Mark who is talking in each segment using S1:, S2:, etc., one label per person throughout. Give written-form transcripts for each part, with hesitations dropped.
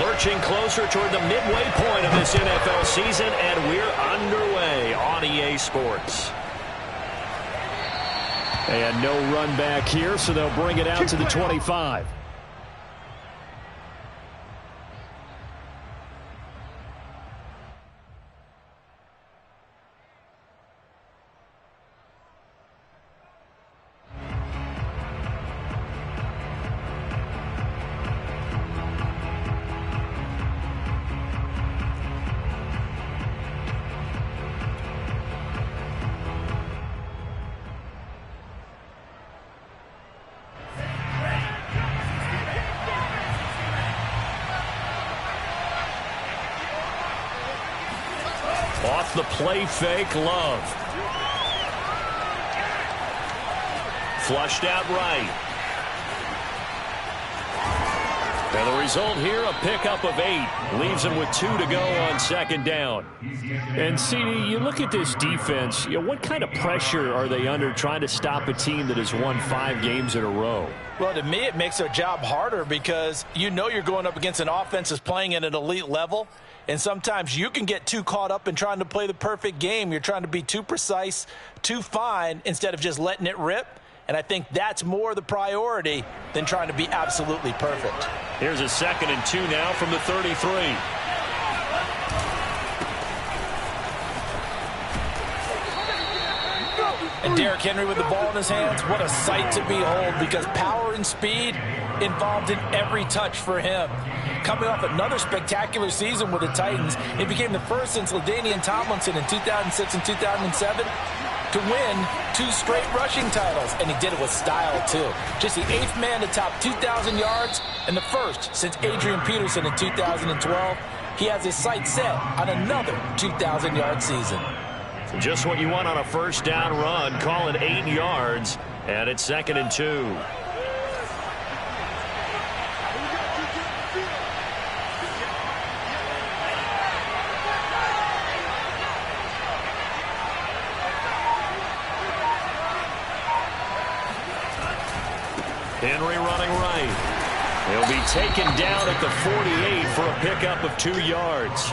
S1: Lurching closer toward the midway point of this NFL season, and we're underway on EA Sports. And no run back here, so they'll bring it out to the 25. Off the play fake, Love. Flushed out right. And the result here, a pickup of 8. Leaves him with 2 to go on second down. And, CD, you look at this defense, what kind of pressure are they under trying to stop a team that has won 5 games in a row?
S2: Well, to me, it makes their job harder because you know you're going up against an offense that's playing at an elite level. And sometimes you can get too caught up in trying to play the perfect game. You're trying to be too precise, too fine, instead of just letting it rip. And I think that's more the priority than trying to be absolutely perfect.
S1: Here's a 2nd and 2 now from the 33.
S2: And Derrick Henry with the ball in his hands, what a sight to behold, because power and speed involved in every touch for him. Coming off another spectacular season with the Titans, it became the first since LaDainian Tomlinson in 2006 and 2007 to win 2 straight rushing titles, and he did it with style too. Just the 8th man to top 2,000 yards and the first since Adrian Peterson in 2012. He has his sights set on another 2,000-yard season.
S1: Just what you want on a first down run. Call it 8 yards, and it's 2nd and 2. Henry running right. He'll be taken down at the 48 for a pickup of 2 yards.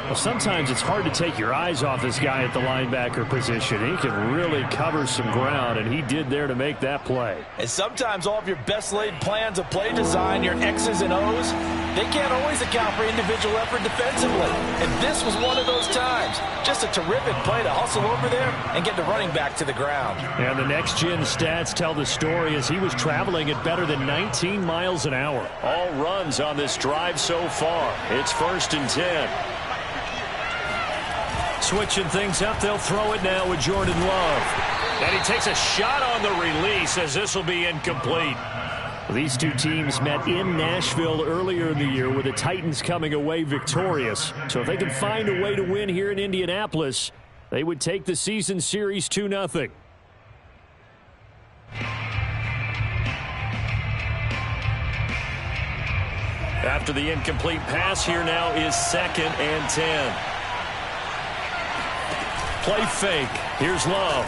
S3: Well, sometimes it's hard to take your eyes off this guy at the linebacker position. He can really cover some ground, and he did there to make that play.
S2: And sometimes all of your best laid plans of play design, your X's and O's, they can't always account for individual effort defensively. And this was one of those times. Just a terrific play to hustle over there and get the running back to the ground.
S3: And the next-gen stats tell the story as he was traveling at better than 19 miles an hour.
S1: All runs on this drive so far. It's 1st and 10. Switching things up, they'll throw it now with Jordan Love. And he takes a shot on the release as this will be incomplete.
S3: These two teams met in Nashville earlier in the year with the Titans coming away victorious. So if they can find a way to win here in Indianapolis, they would take the season series 2-0.
S1: After the incomplete pass, here now is 2nd and 10. Play fake. Here's Love.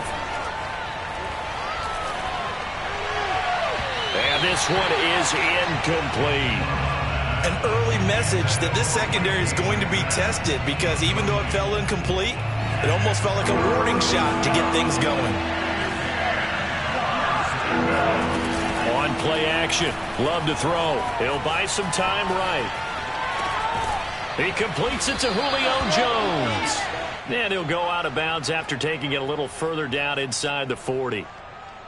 S1: And this one is incomplete.
S2: An early message that this secondary is going to be tested, because even though it fell incomplete, it almost felt like a warning shot to get things going.
S1: On play action. Love to throw. He'll buy some time right. He completes it to Julio Jones. And he'll go out of bounds after taking it a little further down inside the 40.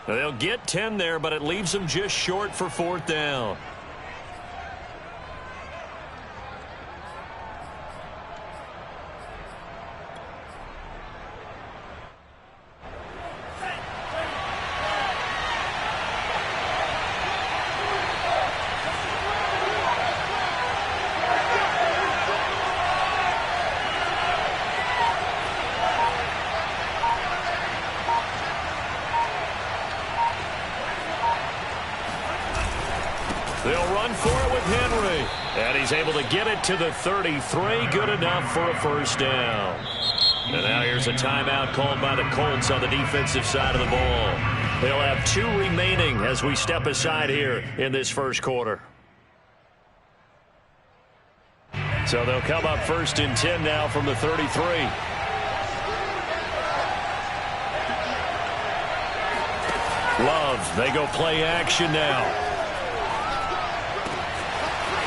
S1: They'll get 10 there, but it leaves them just short for 4th down. They'll run for it with Henry. And he's able to get it to the 33. Good enough for a 1st down. And now here's a timeout called by the Colts on the defensive side of the ball. They'll have 2 remaining as we step aside here in this 1st quarter. So they'll come up 1st and 10 now from the 33. Love, they go play action now.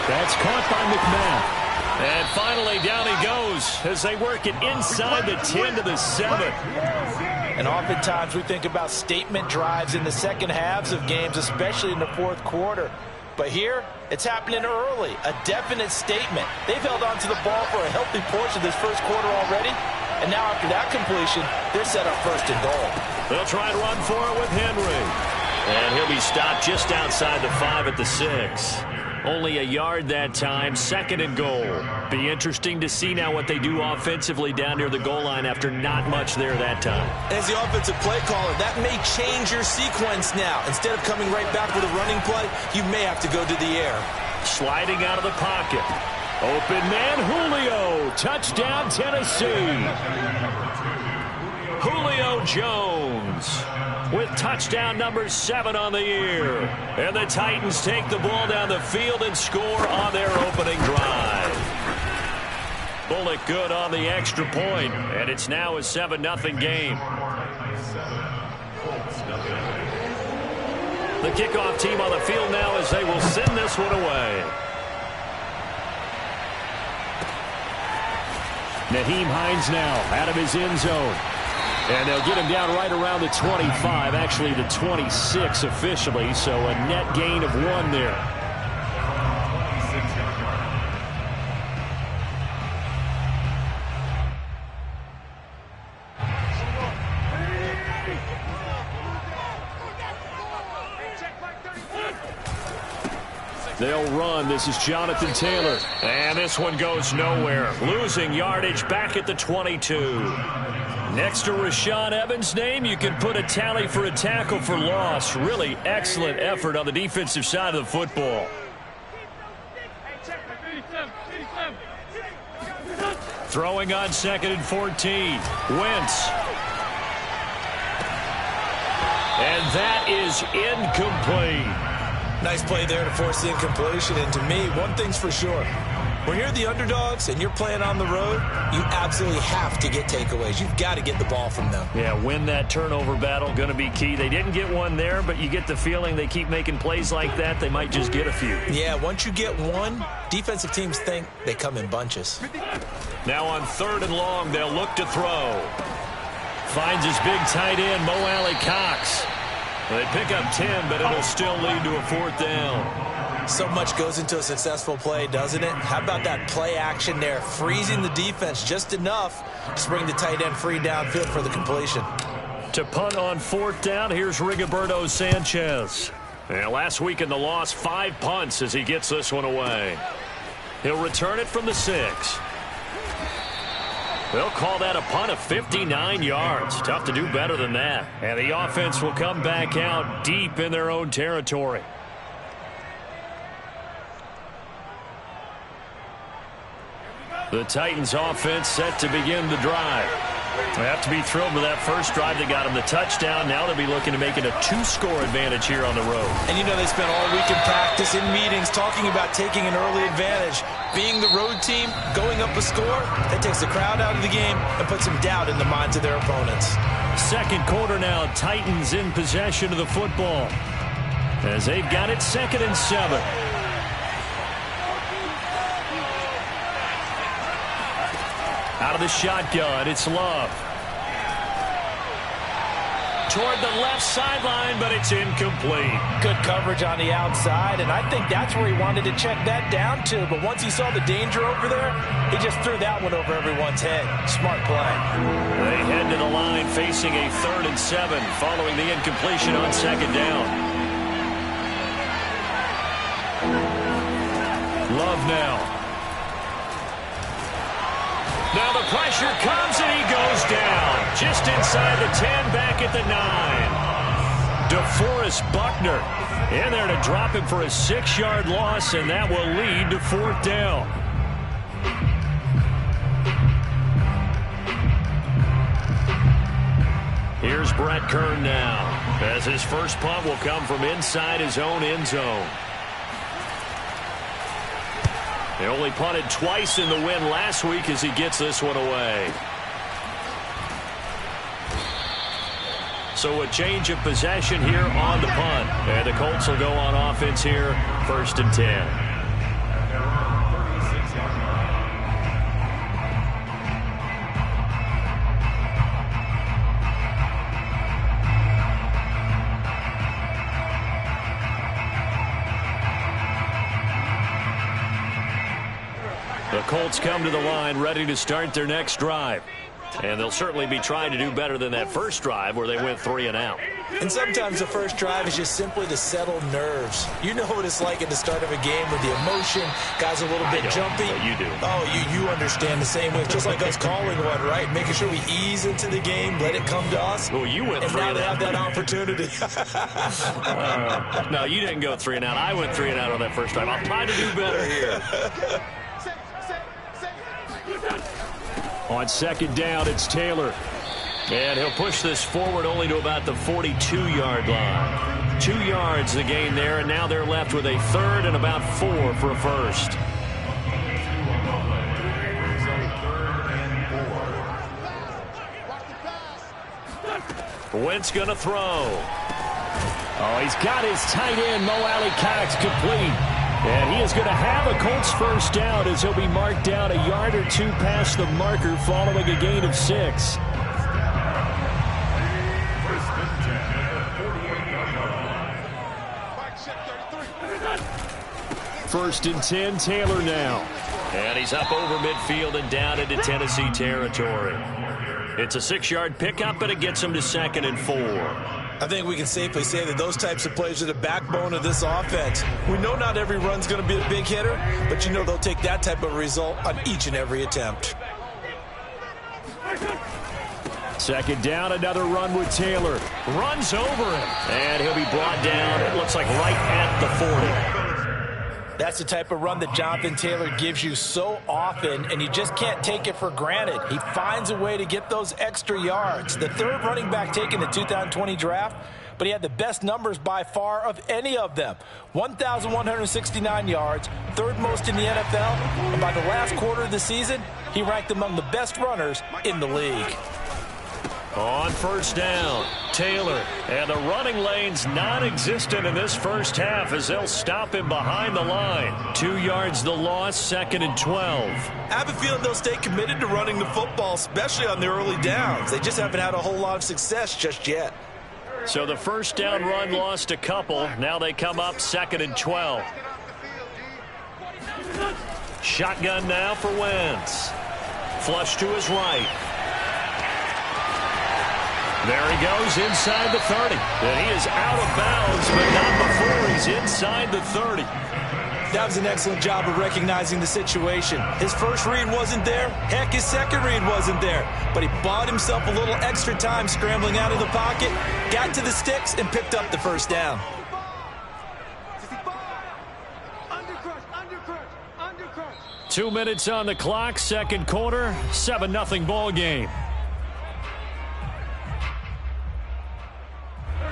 S3: That's caught by McMahon.
S1: And finally down he goes as they work it inside the 10 to the 7.
S2: And oftentimes we think about statement drives in the second halves of games, especially in the fourth quarter. But here, it's happening early, a definite statement. They've held on to the ball for a healthy portion of this first quarter already. And now after that completion, they're set up 1st and goal.
S1: They'll try and run for it with Henry. And he'll be stopped just outside the 5 at the 6. Only a yard that time, 2nd and goal. Be interesting to see now what they do offensively down near the goal line after not much there that time.
S2: As the offensive play caller, that may change your sequence now. Instead of coming right back with a running play, you may have to go to the air.
S1: Sliding out of the pocket. Open man, Julio. Touchdown, Tennessee. Julio Jones with touchdown number 7 on the year. And the Titans take the ball down the field and score on their opening drive. Bullock good on the extra point, and it's now a 7-0 game. The kickoff team on the field now as they will send this one away.
S3: Nyheim Hines now out of his end zone. And they'll get him down right around the 25, actually the 26 officially, so a net gain of 1 there. They'll run. This is Jonathan Taylor.
S1: And this one goes nowhere. Losing yardage back at the 22. Next to Rashaan Evans' name, you can put a tally for a tackle for loss. Really excellent effort on the defensive side of the football. Throwing on 2nd and 14. Wentz. And that is incomplete.
S2: Nice play there to force the incompletion. And to me, one thing's for sure. When you're the underdogs and you're playing on the road, you absolutely have to get takeaways. You've got to get the ball from them.
S1: Yeah, win that turnover battle, going to be key. They didn't get one there, but you get the feeling they keep making plays like that, they might just get a few.
S2: Yeah, once you get one, defensive teams think they come in bunches.
S1: Now on 3rd and long, they'll look to throw. Finds his big tight end, Mo Alley-Cox. They pick up 10, but it'll still lead to a 4th down.
S2: So much goes into a successful play, doesn't it? How about that play action there? Freezing the defense just enough to bring the tight end free downfield for the completion.
S1: To punt on 4th down, here's Rigoberto Sanchez. And last week in the loss, 5 punts as he gets this one away. He'll return it from the 6. They'll call that a punt of 59 yards. Tough to do better than that. And the offense will come back out deep in their own territory. The Titans offense set to begin the drive. They have to be thrilled with that first drive that got them the touchdown. Now they'll be looking to make it a 2-score advantage here on the road.
S2: And you know they spent all week in practice, in meetings, talking about taking an early advantage. Being the road team, going up a score, that takes the crowd out of the game and puts some doubt in the minds of their opponents.
S3: 2nd quarter now, Titans in possession of the football as they've got it 2nd and 7. Out of the shotgun, it's Love.
S1: Toward the left sideline, but it's incomplete.
S2: Good coverage on the outside, and I think that's where he wanted to check that down to. But once he saw the danger over there, he just threw that one over everyone's head. Smart play.
S1: They head to the line facing a 3rd and 7 following the incompletion on 2nd down. Love now. Now the pressure comes and he goes down. Just inside the 10, back at the 9. DeForest Buckner in there to drop him for a 6-yard loss, and that will lead to 4th down. Here's Brett Kern now, as his first punt will come from inside his own end zone. He only punted twice in the win last week as he gets this one away. So a change of possession here on the punt. And the Colts will go on offense here, 1st and 10. The Colts come to the line ready to start their next drive. And they'll certainly be trying to do better than that first drive where they went 3 and out.
S2: And sometimes the first drive is just simply to settle nerves. You know what it's like at the start of a game with the emotion. Guys a little bit jumpy.
S1: You do.
S2: Oh, you understand the same way. It's just like us calling one, right? Making sure we ease into the game, let it come to us.
S1: Well, you went 3 and out.
S2: And now they have that opportunity.
S1: No, you didn't go 3 and out. I went 3 and out on that first drive. I'll try to do better here.
S3: On 2nd down, it's Taylor.
S1: And he'll push this forward only to about the 42-yard line. 2 yards the gain there, and now they're left with a 3rd and about 4 for a first. Wentz going to throw.
S3: Oh, he's got his tight end, Mo Alley-Cox, complete. And he is going to have a Colts first down as he'll be marked down a yard or 2 past the marker following a gain of 6. First and 10, Taylor now.
S1: And he's up over midfield and down into Tennessee territory. It's a 6-yard pickup, and it gets him to 2nd and 4.
S2: I think we can safely say that those types of plays are the backbone of this offense. We know not every run's going to be a big hitter, but you know they'll take that type of result on each and every attempt.
S3: 2nd down, another run with Taylor.
S1: Runs over him. And he'll be brought down, it looks like right at the 40.
S2: That's the type of run that Jonathan Taylor gives you so often, and you just can't take it for granted. He finds a way to get those extra yards. The 3rd running back taken in the 2020 draft, but he had the best numbers by far of any of them. 1,169 yards, 3rd most in the NFL, and by the last quarter of the season, he ranked among the best runners in the league.
S1: On 1st down, Taylor. And the running lane's non-existent in this first half as they'll stop him behind the line. 2 yards the loss, 2nd and 12.
S2: I have a feeling they'll stay committed to running the football, especially on the early downs. They just haven't had a whole lot of success just yet.
S1: So the first down run lost a couple. Now they come up 2nd and 12. Shotgun now for Wentz. Flush to his right. There he goes inside the 30. And he is out of bounds, but not before he's inside the 30.
S2: That was an excellent job of recognizing the situation. His first read wasn't there. Heck, his second read wasn't there. But he bought himself a little extra time scrambling out of the pocket, got to the sticks, and picked up the first down.
S3: 2 minutes on the clock, 2nd quarter, 7-0 ball game.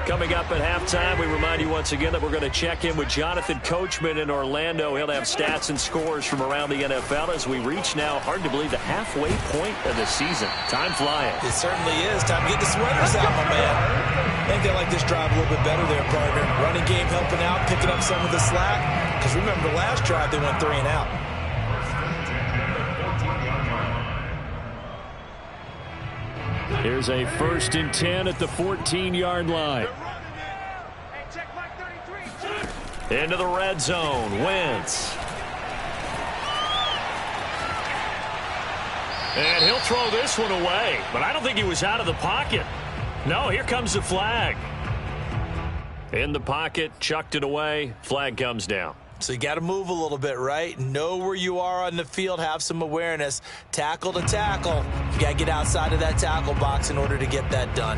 S1: Coming up at halftime, we remind you once again that we're going to check in with Jonathan Coachman in Orlando. He'll have stats and scores from around the NFL as we reach now, hard to believe, the halfway point of the season. Time flying.
S2: It certainly is. Time to get the sweaters out, my man. I think they like this drive a little bit better there, partner. Running game helping out, picking up some of the slack. Because remember, the last drive they went 3 and out.
S3: Here's a 1st and 10 at the 14-yard line.
S1: Into the red zone, Wentz. And he'll throw this one away, but I don't think he was out of the pocket. No, here comes the flag. In the pocket, chucked it away, flag comes down.
S2: So you got to move a little bit, right? Know where you are on the field, have some awareness. Tackle to tackle. You got to get outside of that tackle box in order to get that done.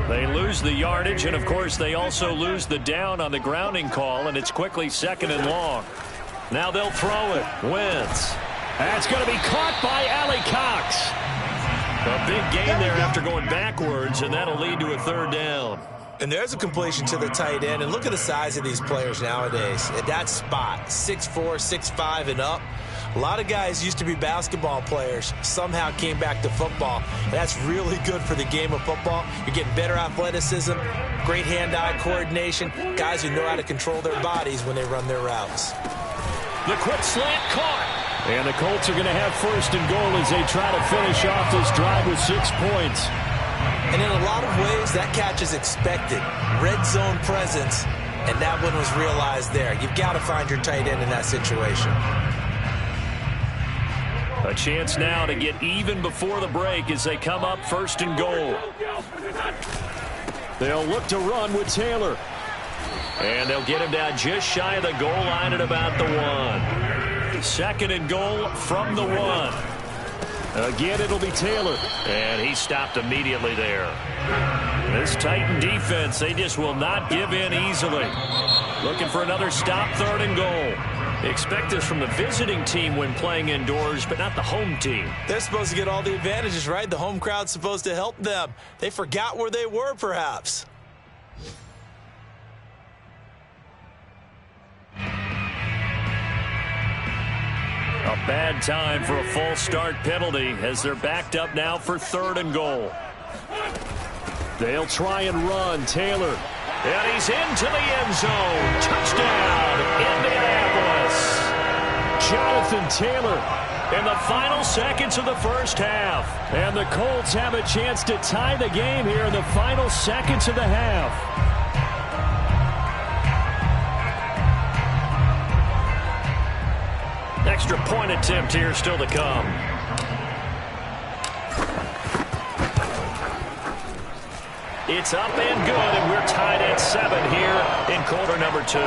S1: They lose the yardage, and of course they also lose the down on the grounding call, and it's quickly 2nd and long. Now they'll throw it. Wentz.
S3: That's going to be caught by Alley-Cox.
S1: A big gain there after going backwards, and that'll lead to a 3rd down.
S4: And there's a completion to the tight end. And look at the size of these players nowadays. At that spot, 6'4", 6'5", and up. A lot of guys used to be basketball players, somehow came back to football. And that's really good for the game of football. You're getting better athleticism, great hand-eye coordination, guys who know how to control their bodies when they run their routes.
S1: The quick slant caught.
S3: And the Colts are going to have first and goal as they try to finish off this drive with 6 points.
S4: And in a lot of ways, that catch is expected. Red zone presence, and that one was realized there. You've got to find your tight end in that situation.
S1: A chance now to get even before the break as they come up first and goal. They'll look to run with Taylor. And they'll get him down just shy of the goal line at about the 1. Second and goal from the 1. Again, it'll be Taylor. And he stopped immediately there. This Titan defense, they just will not give in easily. Looking for another stop, third and goal. Expect this from the visiting team when playing indoors, but not the home team.
S4: They're supposed to get all the advantages, right? The home crowd's supposed to help them. They forgot where they were, perhaps.
S1: A bad time for a false start penalty as they're backed up now for third and goal. They'll try and run. Taylor. And he's into the end zone. Touchdown, Indianapolis.
S3: Jonathan Taylor
S1: In the final seconds of the first half.
S3: And the Colts have a chance to tie the game here in the final seconds of the half.
S1: Extra point attempt here still to come. It's up and good, and we're tied at 7 here in quarter number 2.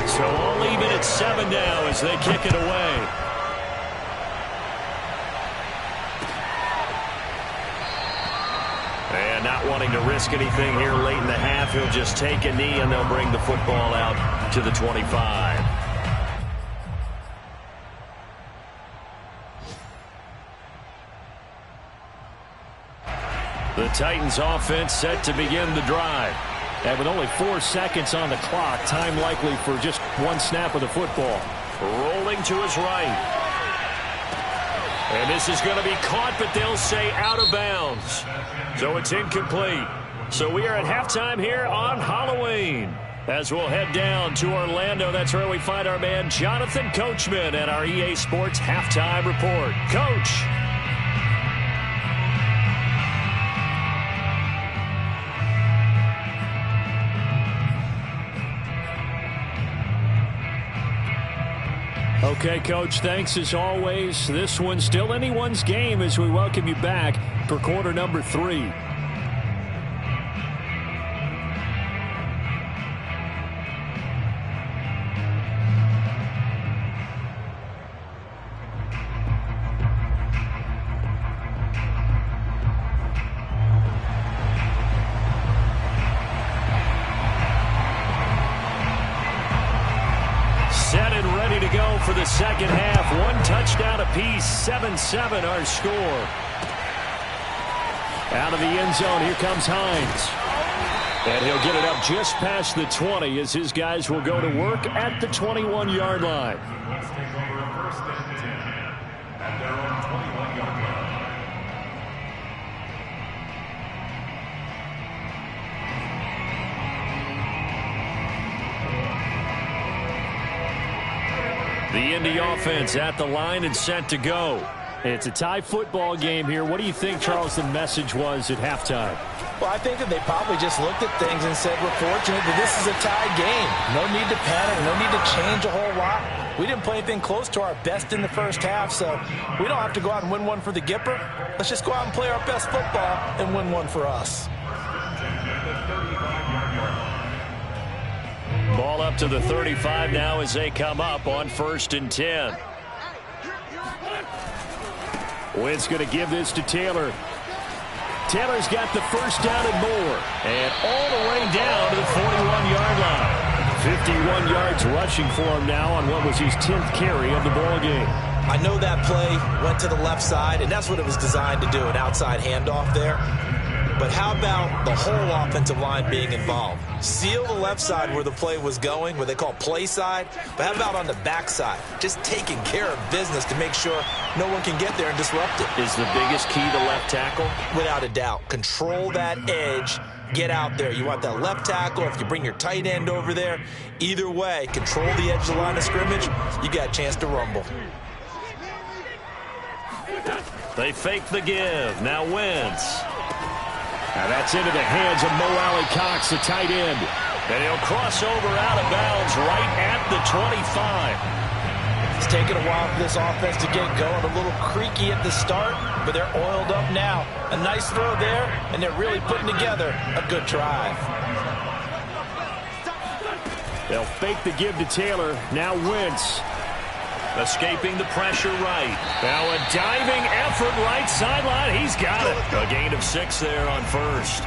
S1: So all even at 7 now as they kick it away. And not wanting to risk anything here late in the half, he'll just take a knee and they'll bring the football out to the 25. The Titans offense set to begin the drive.
S3: And with only 4 seconds on the clock, time likely for just 1 snap of the football.
S1: Rolling to his right. And this is going to be caught, but they'll say out of bounds. So it's incomplete. So we are at halftime here on Halloween. As we'll head down to Orlando, that's where we find our man Jonathan Coachman at our EA Sports Halftime Report. Coach.
S3: Okay, Coach, thanks as always. This one's still anyone's game as we welcome you back for quarter number 3.
S1: Set and ready to go for the second half. 1 touchdown apiece, 7-7 our score.
S3: Out of the end zone, here comes Hines. And he'll get it up just past the 20 as his guys will go to work at the 21-yard line.
S1: The Indy offense at the line and set to go.
S3: It's a tie football game here. What do you think, Charles, the message was at halftime?
S2: Well, I think that they probably just looked at things and said, we're fortunate that this is a tie game. No need to panic. No need to change a whole lot. We didn't play anything close to our best in the first half, so we don't have to go out and win one for the Gipper. Let's just go out and play our best football and win one for us.
S1: Ball up to the 35 now as they come up on 1st and 10.
S3: Wynn's going to give this to Taylor. Taylor's got the first down and more.
S1: And all the way down to the 41-yard line.
S3: 51 yards rushing for him now on what was his 10th carry of the ball game.
S4: I know that play went to the left side, and that's what it was designed to do, an outside handoff there. But how about the whole offensive line being involved? Seal the left side where the play was going, what they call play side. But how about on the back side? Just taking care of business to make sure no one can get there and disrupt it.
S1: Is the biggest key to left tackle?
S4: Without a doubt. Control that edge. Get out there. You want that left tackle. If you bring your tight end over there, either way, control the edge of the line of scrimmage, you got a chance to rumble.
S1: They fake the give. Now Wentz.
S3: Now that's into the hands of Mo Alley-Cox, the tight end.
S1: And he'll cross over out of bounds right at the 25.
S2: It's taken a while for this offense to get going. A little creaky at the start, but they're oiled up now. A nice throw there, and they're really putting together a good drive.
S3: They'll fake the give to Taylor. Now Wentz.
S1: Escaping the pressure right. Now a diving effort right sideline. He's got it. A gain of 6 there on first.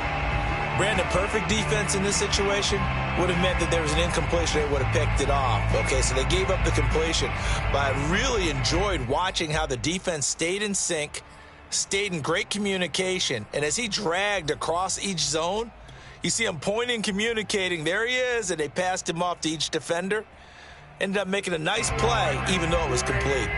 S4: Brandon, perfect defense in this situation would have meant that there was an incompletion. They would have picked it off. Okay, so they gave up the completion. But I really enjoyed watching how the defense stayed in sync, stayed in great communication. And as he dragged across each zone, you see him pointing, communicating. There he is, and they passed him off to each defender. Ended up making a nice play, even though it was complete.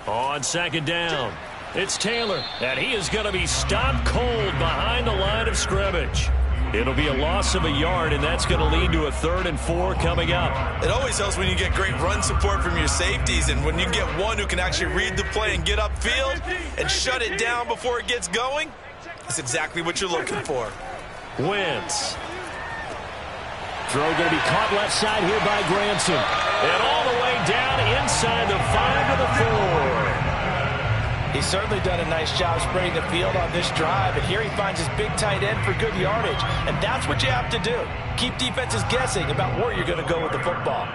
S1: On second down, it's Taylor, and he is going to be stopped cold behind the line of scrimmage. It'll be a loss of a yard, and that's going to lead to a 3rd and 4 coming up.
S4: It always helps when you get great run support from your safeties, and when you get one who can actually read the play and get upfield and shut it down before it gets going, that's exactly what you're looking for.
S1: Wentz.
S3: Throw going to be caught left side here by Granson.
S1: And all the way down inside the 5 to the 4.
S2: He's certainly done a nice job spreading the field on this drive, and here he finds his big tight end for good yardage. And that's what you have to do. Keep defenses guessing about where you're going to go with the football.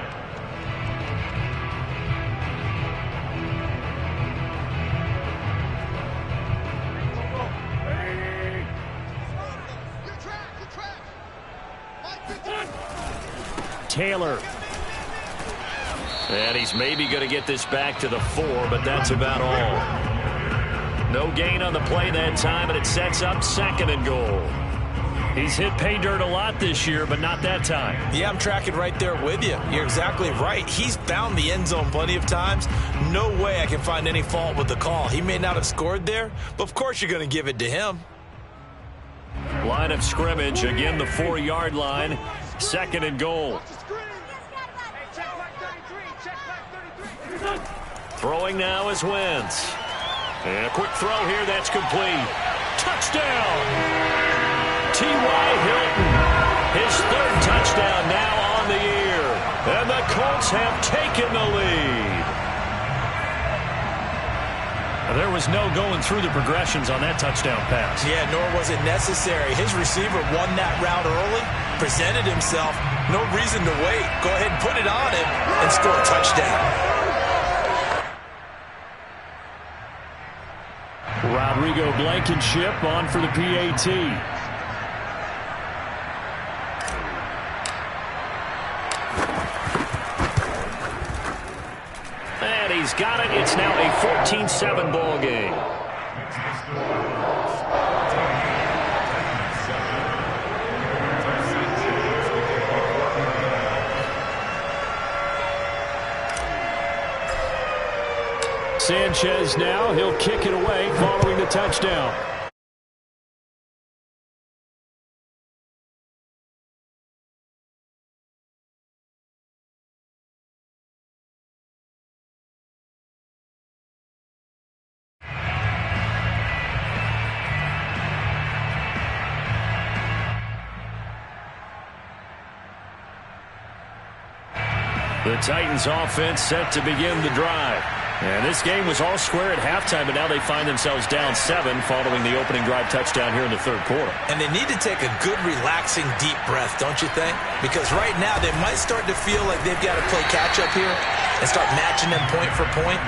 S3: Taylor.
S1: And he's maybe going to get this back to the 4, but that's about all. No gain on the play that time, and it sets up 2nd and goal. He's hit pay dirt a lot this year, but not that time.
S4: Yeah, I'm tracking right there with you. You're exactly right. He's found the end zone plenty of times. No way I can find any fault with the call. He may not have scored there, but of course you're going to give it to him.
S1: Line of scrimmage, again the 4-yard line. 2nd and goal. Throwing now is Wentz. And a quick throw here, that's complete. Touchdown! T.Y. Hilton, his 3rd touchdown now on the year. And the Colts have taken the lead. There was no going through the progressions on that touchdown pass.
S4: Yeah, nor was it necessary. His receiver won that route early, presented himself. No reason to wait. Go ahead and put it on him and score a touchdown.
S3: Rodrigo Blankenship on for the PAT.
S1: And he's got it. It's now a 14-7 ball game.
S3: Sanchez now, he'll kick it away following the touchdown.
S1: The Titans offense set to begin the drive. And this game was all square at halftime, but now they find themselves down 7 following the opening drive touchdown here in the 3rd quarter.
S4: And they need to take a good, relaxing, deep breath, don't you think? Because right now they might start to feel like they've got to play catch-up here and start matching them point for point.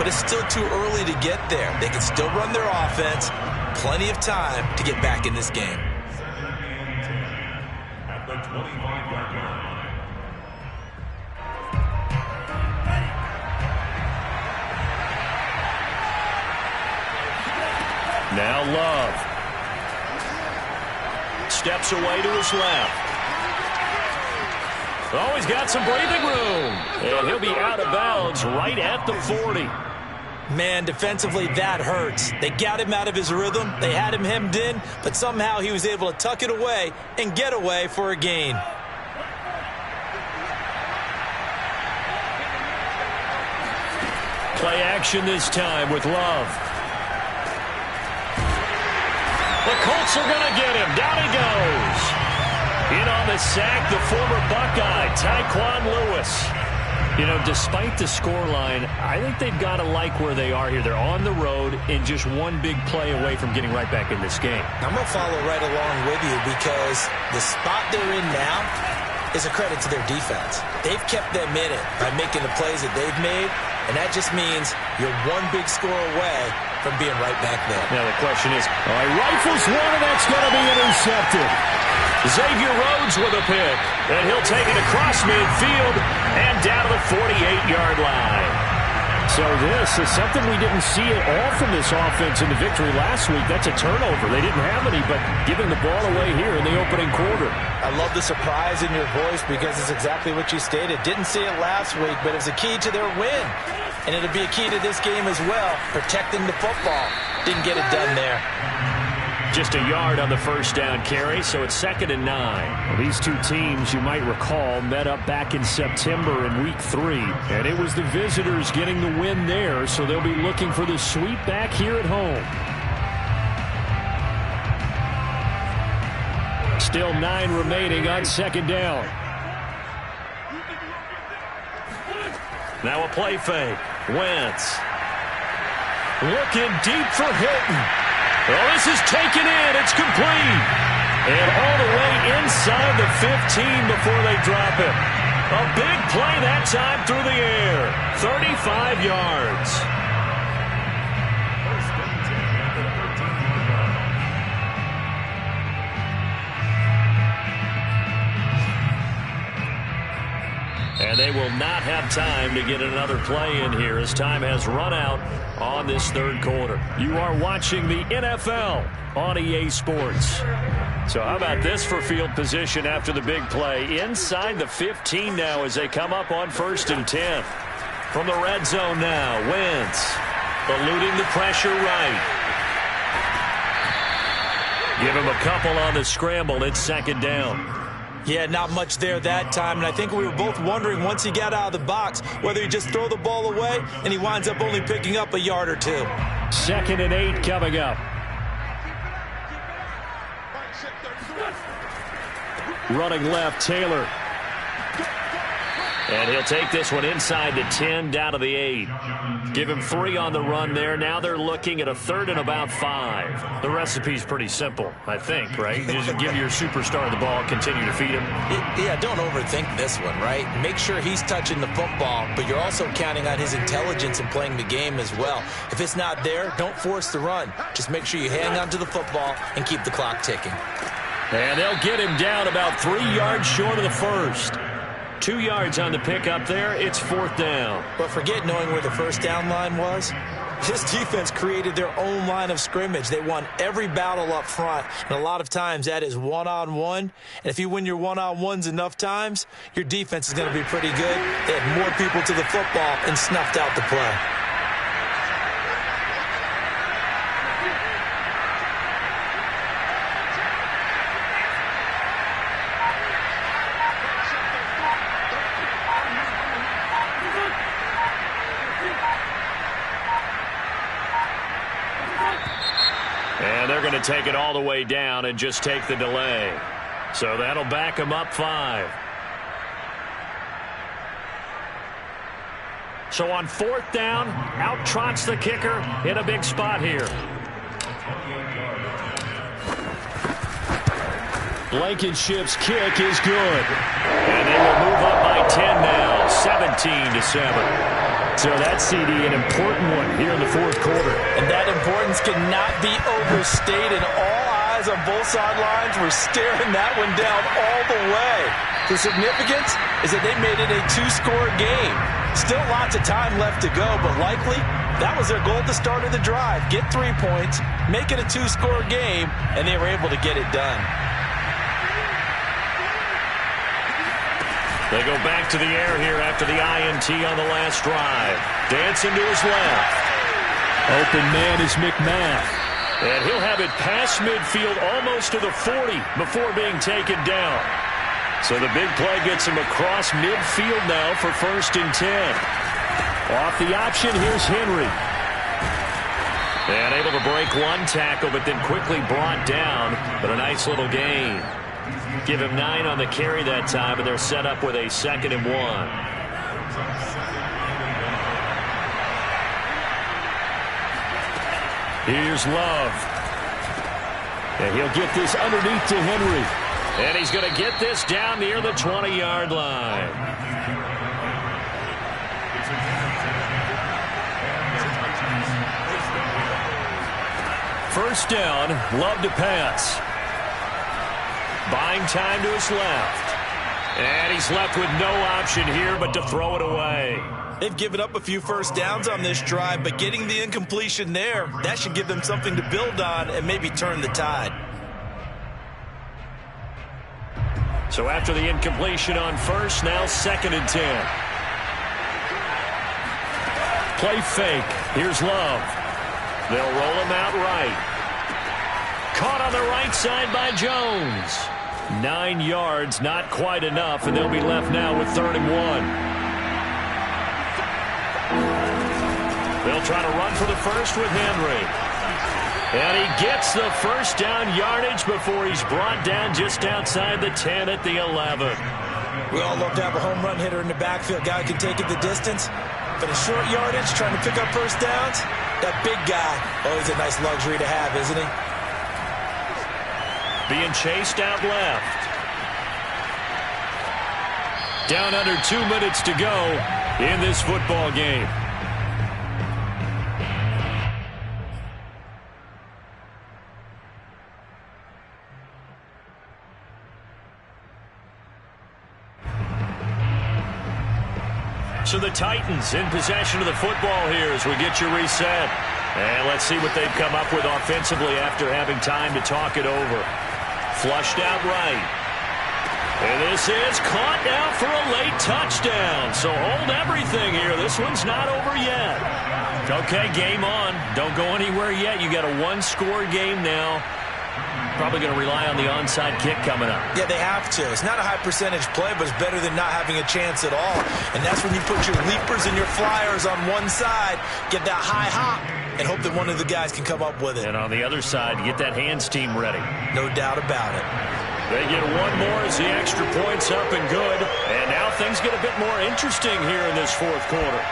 S4: But it's still too early to get there. They can still run their offense. Plenty of time to get back in this game.
S5: the 25-yard line.
S1: Now Love. Steps away to his left. Oh, he's got some breathing room. And he'll be out of bounds right at the 40.
S4: Man, defensively, that hurts. They got him out of his rhythm. They had him hemmed in, but somehow he was able to tuck it away and get away for a gain.
S1: Play action this time with Love. The Colts are going to get him. Down he goes. In on the sack, the former Buckeye, Tyquan Lewis. You know, despite the scoreline, I think they've got to like where they are here. They're on the road and just one big play away from getting right back in this game.
S4: I'm going to follow right along with you because the spot they're in now is a credit to their defense. They've kept them in it by making the plays that they've made, and that just means you're one big score away from being right back there.
S1: Now the question is, all right, rifles one, and that's going to be intercepted. Xavier Rhodes with a pick, and he'll take it across midfield and down to the 48-yard line.
S3: So this is something we didn't see at all from this offense in the victory last week. That's a turnover. They didn't have any, but giving the ball away here in the opening quarter.
S2: I love the surprise in your voice because it's exactly what you stated. Didn't see it last week, but it was a key to their win. And it'll be a key to this game as well, protecting the football. Didn't get it done there.
S1: Just a yard on the first down carry, so it's 2nd and 9.
S3: Well, these two teams, you might recall, met up back in September in Week 3, and it was the visitors getting the win there, so they'll be looking for the sweep back here at home. Still 9 remaining on 2nd down.
S1: Now a play fake. Wentz. Looking deep for Hilton. Well, this is taken in. It's complete. And all the way inside the 15 before they drop it. A big play that time through the air. 35 yards. And they will not have time to get another play in here as time has run out on this third quarter. You are watching the NFL on EA Sports. So how about this for field position after the big play? Inside the 15 now as they come up on 1st and 10. From the red zone now, Wentz eluding the pressure right. Give him a couple on the scramble. It's 2nd down.
S4: Yeah, not much there that time, and I think we were both wondering once he got out of the box whether he just throw the ball away, and he winds up only picking up a yard or 2.
S3: 2nd and 8 coming up. Running left, Taylor.
S1: And he'll take this one inside the 10, down to the 8. Give him 3 on the run there. Now they're looking at a 3rd and about 5. The recipe's pretty simple, I think, right? Just give your superstar the ball, continue to feed him.
S4: Yeah, don't overthink this one, right? Make sure he's touching the football, but you're also counting on his intelligence in playing the game as well. If it's not there, don't force the run. Just make sure you hang on to the football and keep the clock ticking.
S1: And they'll get him down about 3 yards short of the first. 2 yards on the pickup there. It's 4th down.
S4: But forget knowing where the first down line was. This defense created their own line of scrimmage. They won every battle up front, and a lot of times that is one-on-one. And if you win your one-on-ones enough times, your defense is going to be pretty good. They had more people to the football and snuffed out the play.
S1: And they're going to take it all the way down and just take the delay. So that'll back them up 5. So on 4th down, out trots the kicker in a big spot here.
S3: Blankenship's kick is good.
S1: And they will move up by 10 now, 17-7.
S3: So that CD, an important one here in the 4th quarter.
S2: And that importance cannot be overstated. All guys on both sidelines were staring that one down all the way. The significance is that they made it a two-score game. Still lots of time left to go, but likely that was their goal at the start of the drive. Get 3 points, make it a two-score game, and they were able to get it done.
S1: They go back to the air here after the INT on the last drive. Dancing to his left.
S3: Open man is McMath.
S1: And he'll have it past midfield almost to the 40 before being taken down. So the big play gets him across midfield now for 1st and 10. Off the option, here's Henry. And able to break one tackle, but then quickly brought down. But a nice little gain. Give him 9 on the carry that time, and they're set up with a 2nd and 1.
S3: Here's Love. And he'll get this underneath to Henry.
S1: And he's going to get this down near the 20-yard line. First down, Love to pass. Buying time to his left. And he's left with no option here but to throw it away.
S4: They've given up a few first downs on this drive, but getting the incompletion there, that should give them something to build on and maybe turn the tide.
S1: So after the incompletion on first, now 2nd and 10. Play fake. Here's Love. They'll roll him out right. Caught on the right side by Jones. 9 yards, not quite enough, and they'll be left now with 3rd and 1. They'll try to run for the first with Henry. And he gets the first down yardage before he's brought down just outside the 10 at the 11.
S4: We all love to have a home run hitter in the backfield. Guy who can take it the distance. But in short yardage, trying to pick up first downs, that big guy, always a nice luxury to have, isn't he?
S1: Being chased out left. Down under 2 minutes to go in this football game. So the Titans in possession of the football here as we get you reset. And let's see what they've come up with offensively after having time to talk it over. Flushed out right. And this is caught now for a late touchdown. So hold everything here. This one's not over yet. Okay, game on. Don't go anywhere yet. You got a one-score game now. Probably going to rely on the onside kick coming up.
S4: Yeah, they have to. It's not a high percentage play, but it's better than not having a chance at all. And that's when you put your leapers and your flyers on one side, get that high hop, and hope that one of the guys can come up with it.
S1: And on the other side, get that hands team ready.
S4: No doubt about it.
S1: They get one more as the extra point's up and good. And now things get a bit more interesting here in this fourth quarter.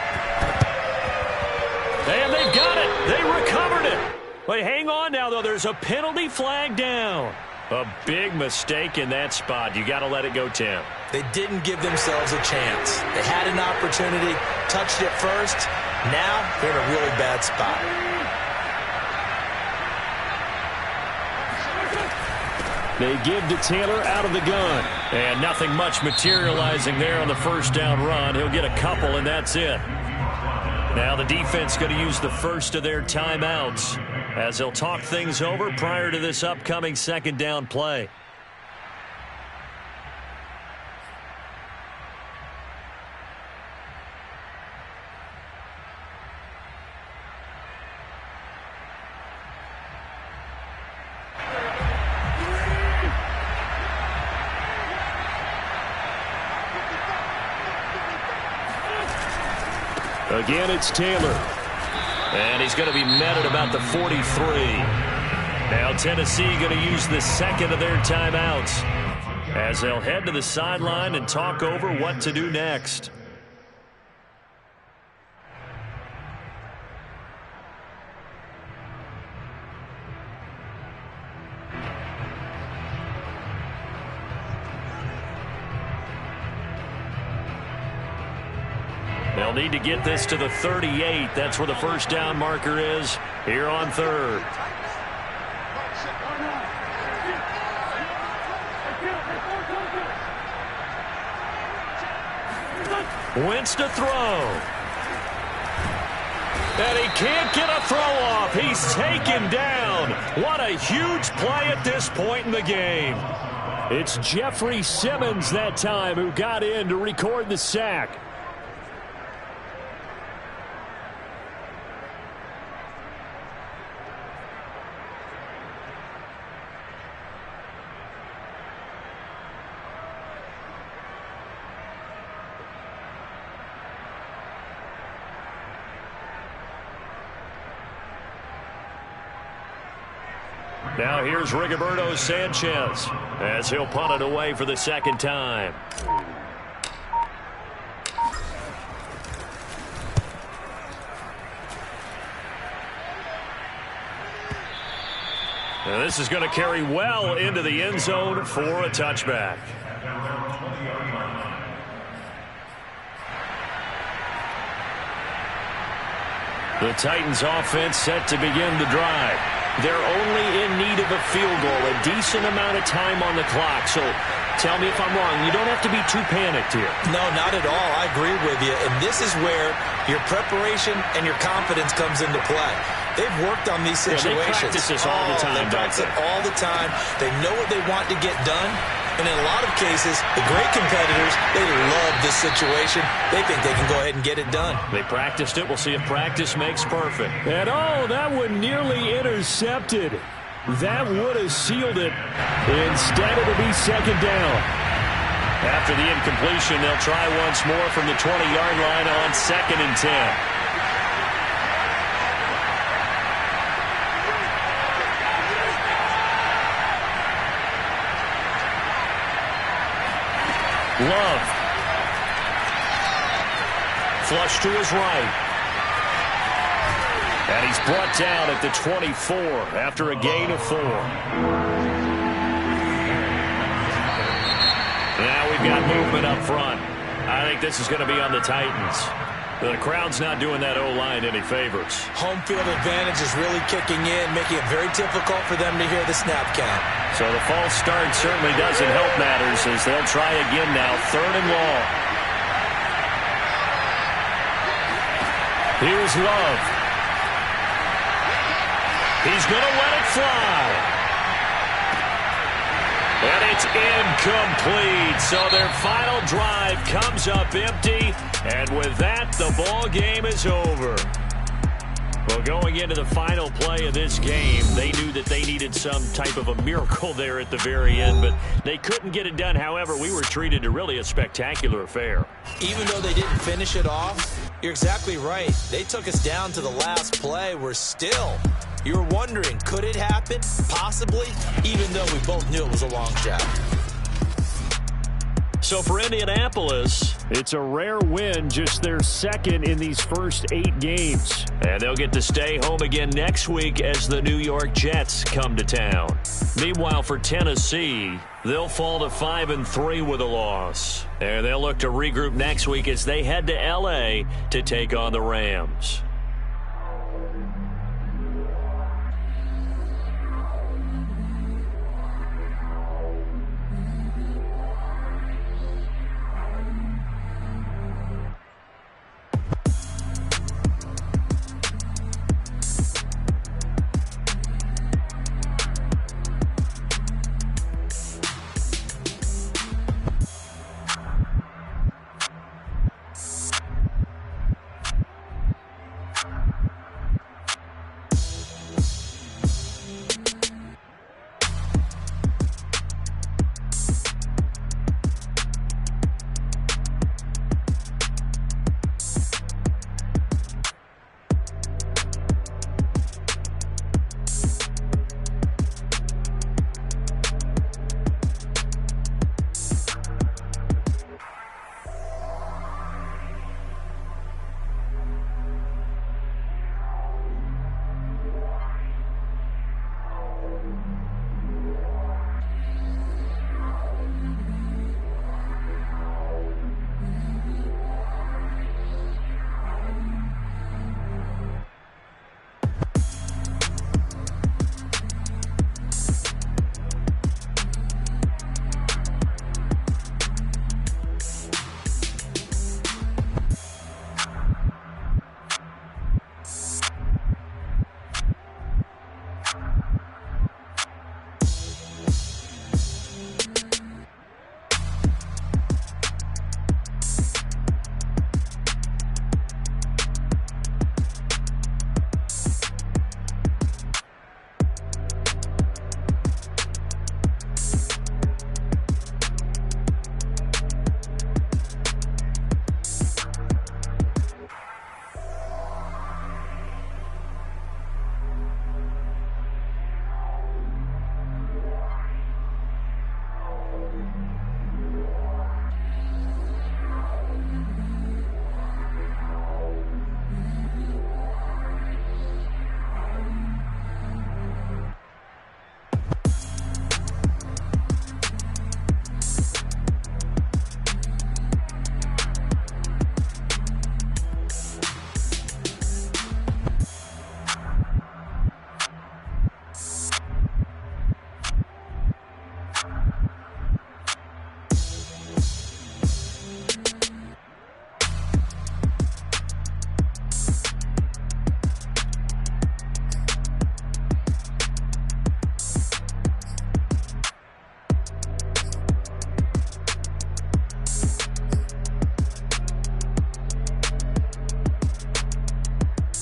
S1: And they've got it. They recovered it. But hang on now, though. There's a penalty flag down. A big mistake in that spot. You got to let it go, Tim.
S4: They didn't give themselves a chance. They had an opportunity, touched it first. Now they're in a really bad spot.
S3: They give to Taylor out of the gun.
S1: And nothing much materializing there on the first down run. He'll get a couple, and that's it. Now the defense going to use the first of their timeouts as they'll talk things over prior to this upcoming second down play.
S3: Again, it's Taylor.
S1: And he's going to be met at about the 43. Now Tennessee going to use the second of their timeouts as they'll head to the sideline and talk over what to do next. They'll need to get this to the 38. That's where the first down marker is here on third. Wentz to throw. And he can't get a throw off. He's taken down. What a huge play at this point in the game.
S3: It's Jeffrey Simmons that time who got in to record the sack.
S1: Now here's Rigoberto Sanchez as he'll punt it away for the second time. Now this is going to carry well into the end zone for a touchback. The Titans offense set to begin the drive. They're only in need of a field goal, a decent amount of time on the clock. So tell me if I'm wrong. You don't have to be too panicked here.
S4: No, not at all. I agree with you. And this is where your preparation and your confidence comes into play. They've worked on these situations.
S1: Yeah, they practice this all the time.
S4: They practice it all the time. They know what they want to get done. And in a lot of cases, the great competitors, they love this situation. They think they can go ahead and get it done.
S1: They practiced it. We'll see if practice makes perfect.
S3: And oh, that one nearly intercepted. That would have sealed it. Instead, it'll be second down.
S1: After the incompletion, they'll try once more from the 20-yard line on 2nd and 10. Love. Flush to his right. And he's brought down at the 24 after a gain of 4. Now we've got movement up front. I think this is going to be on the Titans. The crowd's not doing that O-line any favors.
S4: Home field advantage is really kicking in, making it very difficult for them to hear the snap count.
S1: So the false start certainly doesn't help matters as they'll try again now, 3rd and long. Here's Love. He's going to let it fly. And it's incomplete. So their final drive comes up empty. And with that, the ball game is over. Well, going into the final play of this game, they knew that they needed some type of a miracle there at the very end, but they couldn't get it done. However, we were treated to really a spectacular affair.
S4: Even though they didn't finish it off, you're exactly right. They took us down to the last play. We're still, you were wondering, could it happen? Possibly, even though we both knew it was a long shot.
S1: So for Indianapolis,
S3: it's a rare win, just their second in these first 8 games.
S1: And they'll get to stay home again next week as the New York Jets come to town. Meanwhile, for Tennessee, they'll fall to 5-3 with a loss. And they'll look to regroup next week as they head to L.A. to take on the Rams.